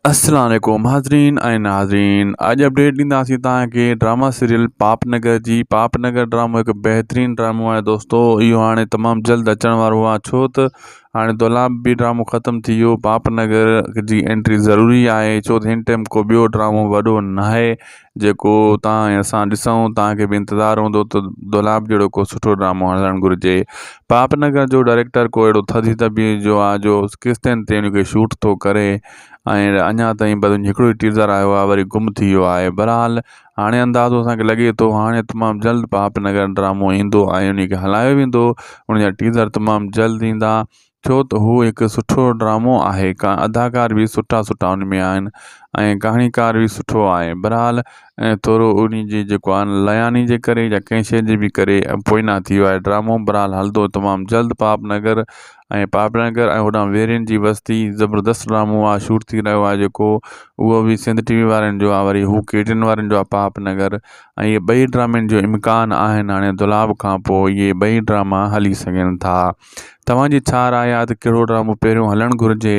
अस्सलाम वालेकुम हाज़रीन ऐं नाज़रीन। अॼु अपडेट ॾींदासीं तव्हांखे ड्रामा सीरियल पापनगर जी। पापनगर ड्रामो हिकु बहितरीनु ड्रामो आहे दोस्तो। इहो हाणे तमामु जल्द अचण वारो आहे, छो त हाणे दुलाब बि ड्रामो ख़तमु थी वियो। पापनगर जी एंट्री ज़रूरी आहे, छो त हिन टाइम को ॿियो ड्रामो वॾो न आहे जेको तव्हां ऐं असां ॾिसूं। तव्हांखे बि इंतज़ारु हूंदो त दुलाब जहिड़ो को सुठो ड्रामो हलणु घुरिजे। पापनगर जो डायरेक्टर को अहिड़ो थधी तबीअत जो आहे जो किस्तनि ते उनखे शूट थो करे, ऐं अञा ताईं बस हिकिड़ो ई टीज़र आयो आहे, वरी गुम थी वियो आहे। बहरहाल हाणे अंदाज़ो असांखे लॻे थो हाणे तमामु जल्द पापनगर ड्रामो ईंदो ऐं उनखे हलायो वेंदो। उनजा टीज़र तमामु जल्द ईंदा, छो त हू हिकु सुठो ड्रामो आहे। का अदाकार बि सुठा सुठा उन में आहिनि ऐं कहाणीकार बि सुठो आहे। बहरहाल ऐं थोरो उन जी जेको आहे लयानी जे करे या कंहिं शइ जे बि करे पोइना थी वियो आहे ड्रामो। बहरहाल हलंदो तमामु जल्द पापनगर। ऐं पापनगर ऐं होॾां वेरियन जी बस्ती ज़बरदस्त ड्रामो आहे, शूट थी रहियो आहे जेको, उहो बि सिंध टीवी वारनि जो आहे। वरी हू केटिन वारनि जो आहे पापनगर। ऐं इहे ॿई ड्रामनि जो इम्कान आहिनि हाणे दुलाब खां पोइ इहे ॿई ड्रामा हली सघनि था। तव्हांजी छा राय आहे त कहिड़ो ड्रामो पहिरियों हलणु घुरिजे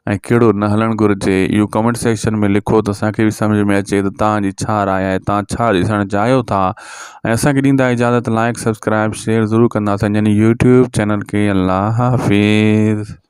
ऐं कहिड़ो न हलणु घुरिजे? इहो कमेंट सेक्शन में लिखो त असांखे बि सम्झ में अचे त तव्हांजी छा राय आहे, तव्हां छा ॾिसणु चाहियो था। ऐं असांखे ॾींदा इजाज़त, लाइक सब्सक्राइब शेयर ज़रूरु कंदासीं यानी यूट्यूब चैनल खे। अल्लाह हाफ़िज़।